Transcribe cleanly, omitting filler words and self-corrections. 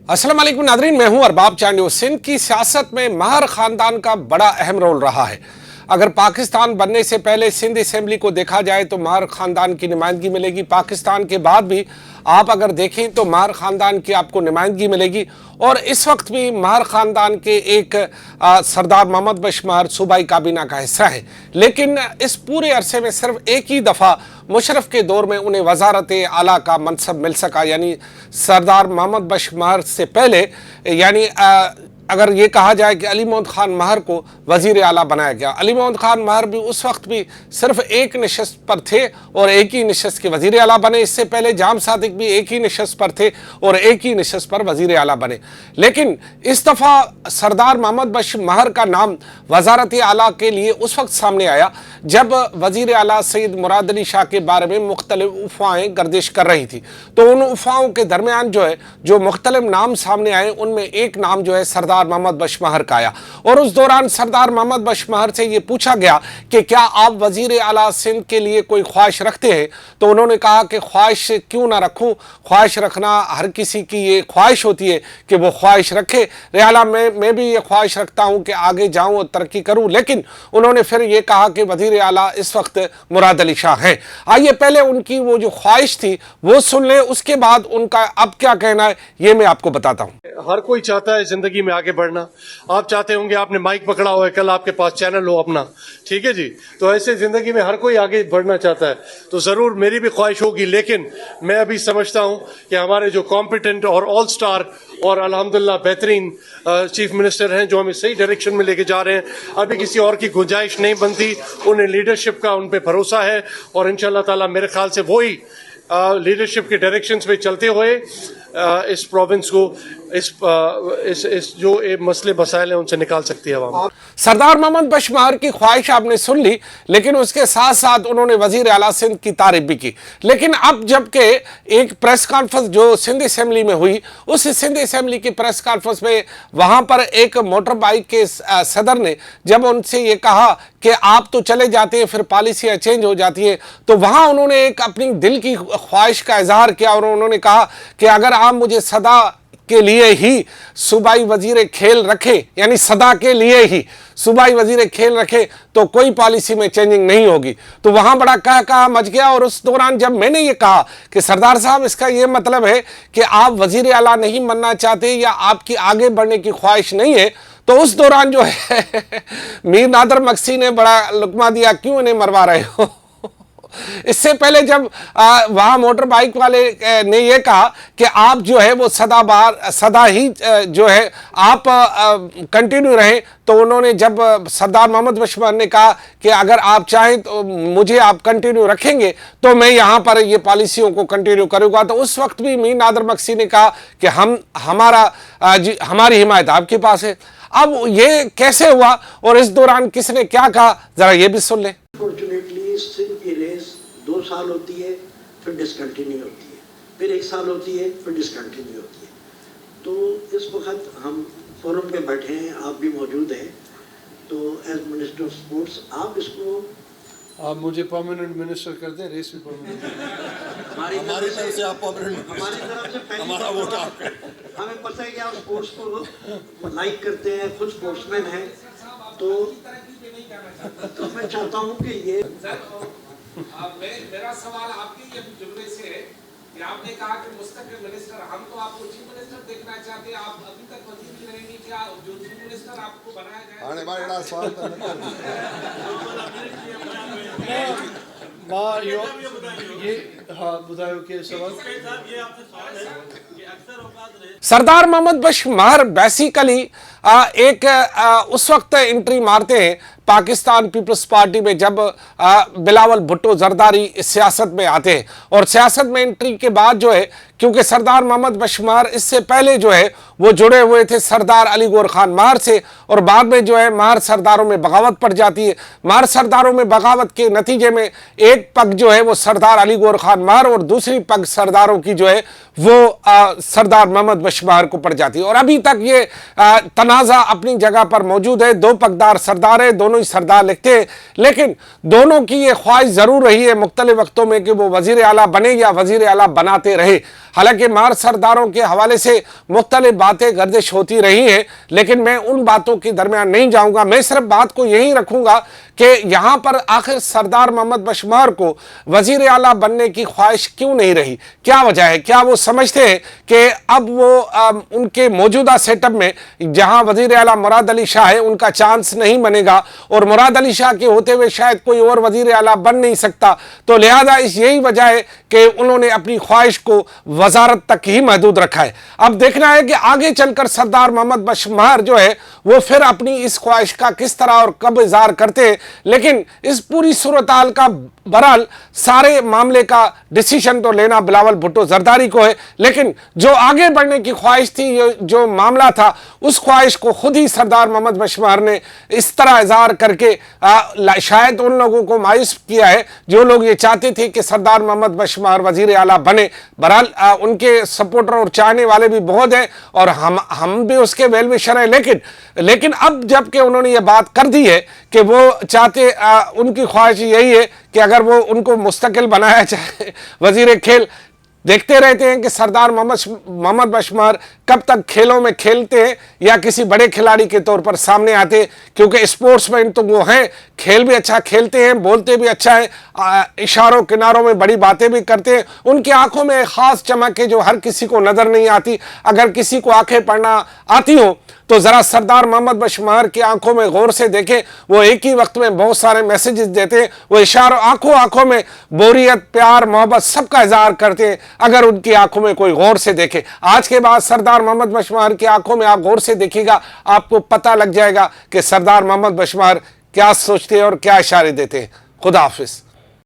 अस्सलाम वालेकुम नादरीन, मैं हूं अरबाब चांडियो। सिंध की सियासत में महर खानदान का बड़ा अहम रोल रहा है। अगर पाकिस्तान बनने से पहले सिंध असेंबली को देखा जाए तो महर खानदान की नुमाइंदगी मिलेगी। पाकिस्तान के बाद भी आप अगर देखें तो महर खानदान की आपको नुमाइंदगी मिलेगी। और इस वक्त भी महर खानदान के एक सरदार मोहम्मद बख्श महर सूबाई काबीना का हिस्सा है, लेकिन इस पूरे अरसे में सिर्फ एक ही दफ़ा मुशर्रफ के दौर में उन्हें वजारत आला का मनसब मिल सका। यानी सरदार मोहम्मद बख्श महर से पहले यानी अगर ये कहा जाए कि अली मोहम्मद खान महर को वज़ीर आला बनाया गया। अली मोहम्मद खान महर भी उस वक्त भी सिर्फ एक नशस्त पर थे और एक ही नशस्त के वज़ीर आला बने। इससे पहले जाम सादिक भी एक ही नशस्त पर थे और एक ही नशस्त पर वज़ीर आला बने। लेकिन इस दफ़ा सरदार मोहम्मद बख्श महर का नाम वजारत आला के लिए उस वक्त सामने आया जब वज़ीर आला सैयद मुराद अली शाह के बारे में मुख्तलिफ अफवाहें गर्दिश कर रही थी। तो उन अफवाहों के दरमियान जो मुख्तलिफ नाम सामने आए, उनमें एक नाम सरदार मोहम्मद बख्श महर का आया। और उस दौरान सरदार मोहम्मद बख्श महर से ये पूछा गया कि क्या आप वज़ीर आला सिंध के लिए कोई ख्वाहिश रखते हैं? तो उन्होंने कहा कि ख्वाहिश क्यों ना रखूं, ख्वाहिश रखना हर किसी की ये ख्वाहिश होती है कि वो ख्वाहिश रखे। रियाला मैं भी ये ख्वाहिश रखता हूं कि आगे जाऊं और तरक्की करूं। लेकिन उन्होंने फिर ये कहा कि वज़ीर आला इस वक्त मुराद अली शाह हैं। आइए पहले उनकी वो जो ख्वाहिश थी वो सुन लें, उसके बाद उनका अब क्या कहना है ये मैं आपको बताता हूं। हर कोई चाहता है जिंदगी में आगे बढ़ना। आप चाहते होंगे, आपने माइक पकड़ा हुआ है, कल आपके पास चैनल हो अपना, ठीक है जी। तो ऐसे जिंदगी में हर कोई आगे बढ़ना चाहता है, तो जरूर मेरी भी ख्वाहिश होगी। लेकिन मैं अभी समझता हूं कि हमारे जो कॉम्पिटेंट और ऑल स्टार और अल्हम्दुलिल्लाह बेहतरीन चीफ मिनिस्टर हैं जो हमें सही डायरेक्शन में लेके जा रहे हैं, अभी किसी और की गुंजाइश नहीं बनती। उन्हें लीडरशिप का उन पे भरोसा है और इंशाअल्लाह ताला मेरे ख्याल से वही लीडरशिप के डायरेक्शंस में चलते हुए इस प्रोविंस को इस जो मसले मसाइल हैं उनसे निकाल सकती है आवाम। सरदार मोहम्मद बख्श महर की ख्वाहिश आपने सुन ली, लेकिन उसके साथ साथ उन्होंने वज़ीर आला सिंध की तारीफ भी की। लेकिन अब जबकि एक प्रेस कॉन्फ्रेंस जो सिंध असेंबली में हुई, उस सिंध असेंबली की प्रेस कॉन्फ्रेंस में वहां पर एक मोटर बाइक के सदर ने जब उनसे ये कहा कि आप तो चले जाते हैं फिर पॉलिसियाँ चेंज हो जाती हैं, तो वहाँ उन्होंने एक अपनी दिल की ख्वाहिश का इजहार किया और उन्होंने कहा कि अगर आप मुझे सदा के लिए ही सूबाई वजीर खेल रखे, यानी सदा के लिए ही सूबाई वजीर खेल रखे, तो कोई पॉलिसी में चेंजिंग नहीं होगी। तो वहाँ बड़ा कहा मच गया। और उस दौरान जब मैंने ये कहा कि सरदार साहब इसका ये मतलब है कि आप वजीर आला नहीं बनना चाहते या आपकी आगे बढ़ने की ख्वाहिश नहीं है, तो उस दौरान मीर नादर मक्सी ने बड़ा लुकमा दिया, क्यों इन्हें मरवा रहे हो। इससे पहले जब वहाँ मोटर बाइक वाले ने ये कहा कि आप वो सदा ही आप कंटिन्यू रहें, तो उन्होंने जब सरदार मोहम्मद बख्श महर ने कहा कि अगर आप चाहें तो मुझे आप कंटिन्यू रखेंगे तो मैं यहाँ पर ये पॉलिसियों को कंटिन्यू करूँगा, तो उस वक्त भी मीर नादर मक्सी ने कहा कि हमारी हिमायत आपके पास है। अब ये कैसे हुआ और इस दौरान किसने क्या कहा, जरा ये भी सुन लें। सिंध की रेस 2 साल होती है, फिर डिसकंटिन्यू होती है, फिर 1 साल होती है, फिर डिसकंटिन्यू होती है। तो इस वक्त हम फोरम पे बैठे हैं, आप भी मौजूद हैं, तो एज मिनिस्टर ऑफ स्पोर्ट्स आप मुझे परमानेंट मिनिस्टर कर दें, रेस भी परमानेंट हमारी तरफ से आप परमानेंट, हमारी तरफ से पहली हमारा वोट आपका। हमें पता है कि आप स्पोर्ट्स को लाइक करते हैं, खुद स्पोर्ट्समैन हैं, तो मैं चाहता हूँ कि ये मेरा सवाल आपके ये जुमले से है कि आपने कहा कि मुस्तकिल मिनिस्टर, हम तो आपको चीफ मिनिस्टर देखना चाहते हैं, आप अभी तक वजीर भी रहेंगे, क्या जो चीफ मिनिस्टर आपको बनाया जाए? आने वाला सवाल सरदार मोहम्मद बख्श महर बेसिकली एक उस वक्त एंट्री मारते हैं पाकिस्तान पीपल्स पार्टी में जब बिलावल भुट्टो जरदारी सियासत में आते हैं। और सियासत में एंट्री के बाद क्योंकि सरदार मोहम्मद बख्श महर इससे पहले वो जुड़े हुए थे सरदार अली गौर खान महर से, और बाद में महर सरदारों में बगावत पड़ जाती है। महर सरदारों में बगावत के नतीजे में एक पग वो सरदार अली गौर खान महर और दूसरी पग सरदारों की वो सरदार محمد بشمار کو پڑ جاتی ہے. اور ابھی تک یہ تنازع اپنی جگہ پر موجود ہے. دو پگدار سردار ہیں, دونوں ہی سردار لکھتے ہیں, لیکن دونوں کی یہ خواہش ضرور رہی ہے مختلف وقتوں میں کہ وہ وزیر اعلیٰ بنے یا وزیر اعلیٰ بناتے رہے. حالانکہ ماہر سرداروں کے حوالے سے مختلف باتیں گردش ہوتی رہی ہیں, لیکن میں ان باتوں کے درمیان نہیں جاؤں گا. میں صرف بات کو یہی رکھوں گا کہ یہاں پر آخر سردار محمد بشمار کو وزیر اعلیٰ بننے کی خواہش کیوں نہیں رہی؟ کیا وجہ ہے؟ کیا وہ سمجھتے ہیں کہ اب وہ ان کے موجودہ سیٹ اپ میں جہاں وزیر اعلیٰ مراد علی شاہ ہے ان کا چانس نہیں بنے گا, اور مراد علی شاہ کے ہوتے ہوئے شاید کوئی اور وزیر اعلیٰ بن نہیں سکتا, تو لہذا یہی وجہ ہے کہ انہوں نے اپنی خواہش کو وزارت تک ہی محدود رکھا ہے. اب دیکھنا ہے کہ آگے چل کر سردار محمد بشمار جو ہے وہ پھر اپنی اس خواہش کا کس طرح اور کب اظہار کرتے ہیں. لیکن اس پوری صورتحال کا بہرحال سارے معاملے کا ڈیسیشن تو لینا بلاول بھٹو زرداری کو ہے, لیکن جو آگے بڑھنے کی خواہش تھی, جو معاملہ تھا, اس خواہش کو خود ہی سردار محمد بشمار نے اس طرح اظہار کر کے شاید ان لوگوں کو مایوس کیا ہے جو لوگ یہ چاہتے تھے کہ سردار محمد بشمار وزیر اعلیٰ بنے. بہرحال ان کے سپورٹر اور چاہنے والے بھی بہت ہیں اور ہم بھی اس کے ویل وشر ہیں, لیکن اب جب کہ انہوں نے یہ بات کر دی ہے کہ وہ چاہتے, ان کی خواہش یہی ہے کہ اگر وہ ان کو مستقل بنایا جائے وزیر کھیل. دیکھتے رہتے ہیں کہ سردار محمد بشمار کب تک کھیلوں میں کھیلتے ہیں یا کسی بڑے کھلاڑی کے طور پر سامنے آتے ہیں, کیونکہ اسپورٹس مین تو وہ ہیں, کھیل بھی اچھا کھیلتے ہیں, بولتے بھی اچھا ہے, اشاروں کناروں میں بڑی باتیں بھی کرتے ہیں. ان کی آنکھوں میں خاص چمک ہے جو ہر کسی کو نظر نہیں آتی. اگر کسی کو آنکھیں پڑھنا آتی ہوں تو ذرا سردار محمد بشمار کی آنکھوں میں غور سے دیکھیں. وہ ایک ہی وقت میں بہت سارے میسیجز دیتے ہیں, وہ اشاروں آنکھوں میں بوریت, پیار, محبت سب کا اظہار کرتے ہیں اگر ان کی آنکھوں میں کوئی غور سے دیکھے. آج کے بعد سردار محمد بشمار کی آنکھوں میں آپ غور سے دیکھیے گا, آپ کو پتہ لگ جائے گا کہ سردار محمد بشمار کیا سوچتے ہیں اور کیا اشارے دیتے ہیں. خدا حافظ.